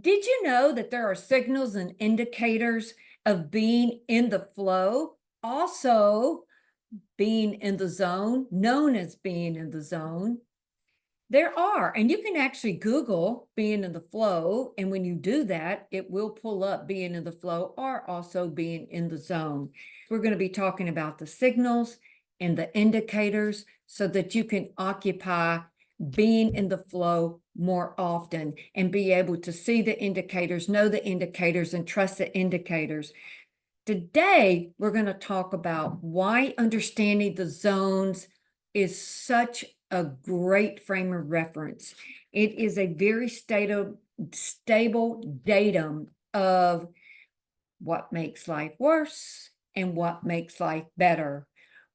Did you know that there are signals and indicators of being in the flow? Also, being in the zone, known as being in the zone. There are, and you can actually Google being in the flow. And when you do that, it will pull up being in the flow or also being in the zone. We're going to be talking about the signals and the indicators so that you can occupy being in the flow more often and be able to see the indicators, know the indicators, and trust the indicators. Today, we're going to talk about why understanding the zones is such a great frame of reference. It is a very stable datum of what makes life worse and what makes life better.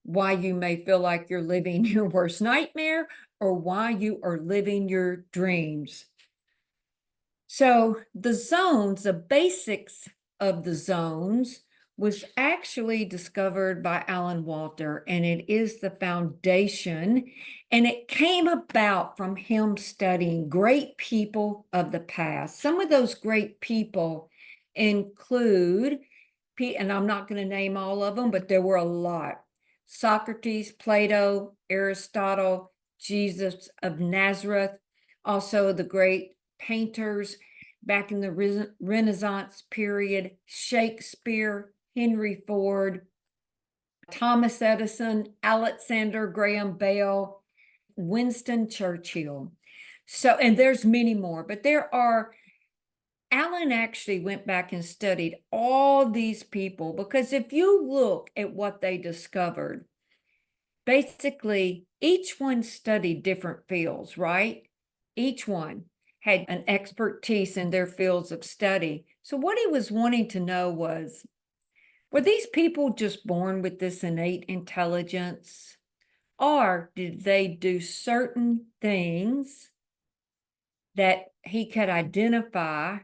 Why you may feel like you're living your worst nightmare or why you are living your dreams. So the zones, the basics of the zones was actually discovered by Alan Walter, and it is the foundation. And it came about from him studying great people of the past. Some of those great people include, and I'm not going to name all of them, but there were a lot. Socrates, Plato, Aristotle, Jesus of Nazareth, also the great painters back in the Renaissance period, Shakespeare, Henry Ford, Thomas Edison, Alexander Graham Bell, Winston Churchill. So, and there's many more, but Alan actually went back and studied all these people because if you look at what they discovered, basically each one studied different fields, right? Each one had an expertise in their fields of study. So what he was wanting to know was, were these people just born with this innate intelligence? Or did they do certain things that he could identify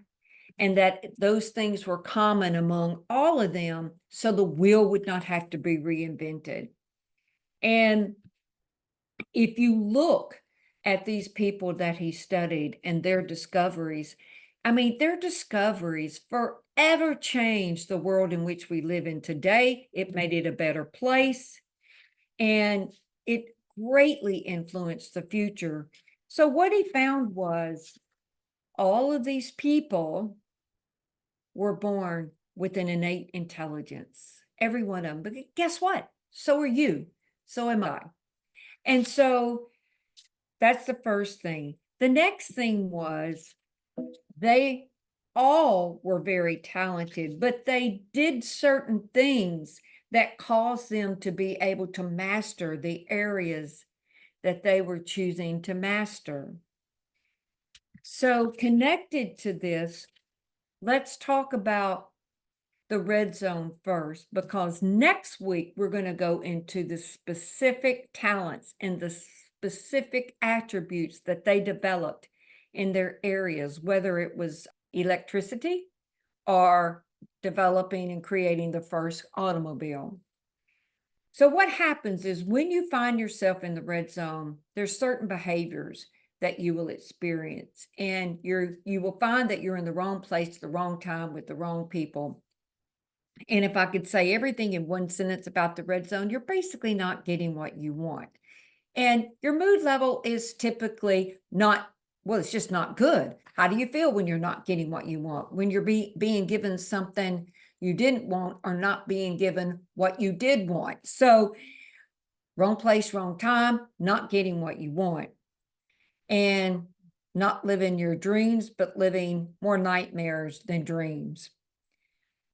and that those things were common among all of them so the wheel would not have to be reinvented? And if you look at these people that he studied and their discoveries, I mean, their discoveries forever changed the world in which we live in today. It made it a better place, and it greatly influenced the future. So what he found was all of these people were born with an innate intelligence, every one of them. But guess what? So are you. So am I. And so that's the first thing. The next thing was they all were very talented, but they did certain things that caused them to be able to master the areas that they were choosing to master. So connected to this, let's talk about the red zone first, because next week we're going to go into the specific talents and the specific attributes that they developed in their areas, whether it was electricity or developing and creating the first automobile. So what happens is when you find yourself in the red zone, there's certain behaviors that you will experience, and you will find that you're in the wrong place at the wrong time with the wrong people. And if I could say everything in one sentence about the red zone, you're basically not getting what you want. And your mood level is typically not, well, it's just not good. How do you feel when you're not getting what you want? When you're being given something you didn't want or not being given what you did want? So wrong place, wrong time, not getting what you want. And not living your dreams, but living more nightmares than dreams.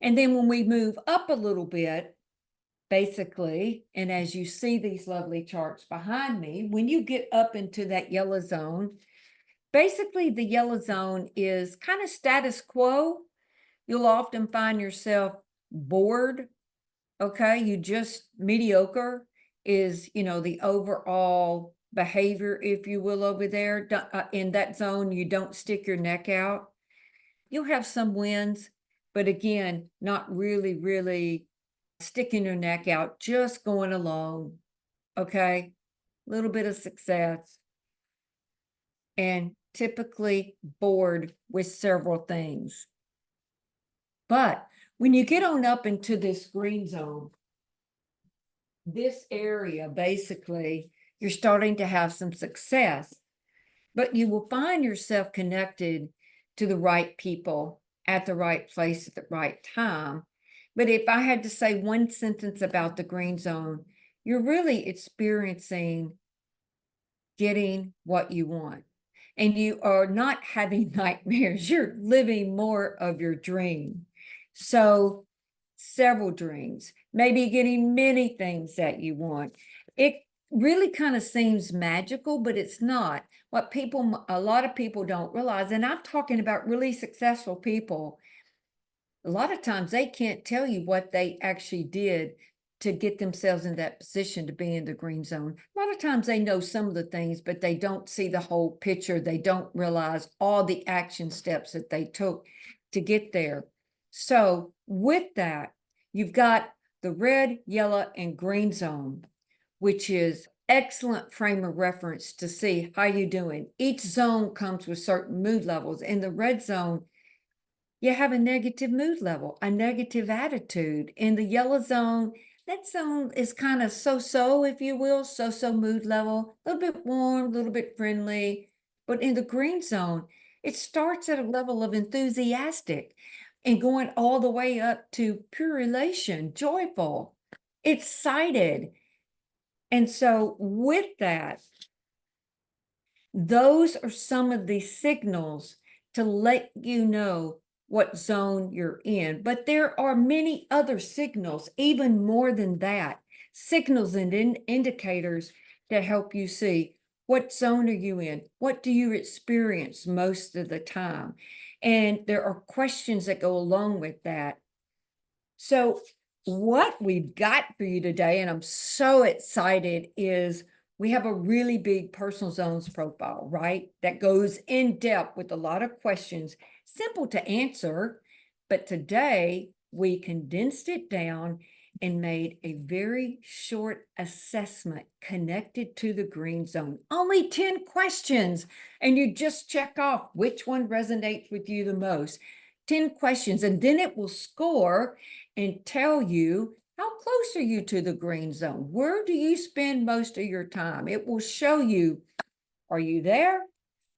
And then when we move up a little bit, basically, and as you see these lovely charts behind me, when you get up into that yellow zone, basically the yellow zone is kind of status quo. You'll often find yourself bored. Okay, you just mediocre is, the overall behavior, if you will, over there. In that zone, you don't stick your neck out. You'll have some wins, but again, not really sticking your neck out, just going along. Okay, a little bit of success. And typically bored with several things. But when you get on up into this green zone, this area, basically, you're starting to have some success, but you will find yourself connected to the right people at the right place at the right time. But if I had to say one sentence about the green zone, you're really experiencing getting what you want. And you are not having nightmares, you're living more of your dream. So, several dreams, maybe getting many things that you want. It really kind of seems magical, but it's not. What a lot of people don't realize, and I'm talking about really successful people, a lot of times they can't tell you what they actually did to get themselves in that position to be in the green zone. A lot of times they know some of the things, but they don't see the whole picture. They don't realize all the action steps that they took to get there. So with that, you've got the red, yellow, and green zone, which is excellent frame of reference to see how you're doing. Each zone comes with certain mood levels. In the red zone, you have a negative mood level, a negative attitude. In the yellow zone, that zone is kind of so-so, if you will, so-so mood level, a little bit warm, a little bit friendly. But in the green zone, it starts at a level of enthusiastic and going all the way up to pure elation, joyful, excited. And so with that, those are some of the signals to let you know what zone you're in. But there are many other signals, even more than that, signals and indicators to help you see what zone are you in? What do you experience most of the time? And there are questions that go along with that. So what we've got for you today, and I'm so excited, is we have a really big personal zones profile, right? That goes in depth with a lot of questions, simple to answer. But today we condensed it down and made a very short assessment connected to the green zone. Only 10 questions, and you just check off which one resonates with you the most. 10 questions, and then it will score and tell you how close are you to the green zone? Where do you spend most of your time? It will show you, are you there?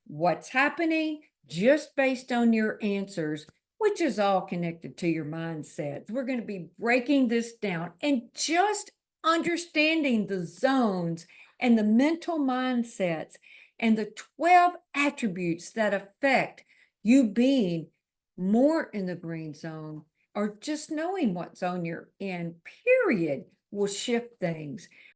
What's happening? Just based on your answers, which is all connected to your mindsets. We're going to be breaking this down and just understanding the zones and the mental mindsets and the 12 attributes that affect you being more in the green zone, or just knowing what zone you're in, period, will shift things.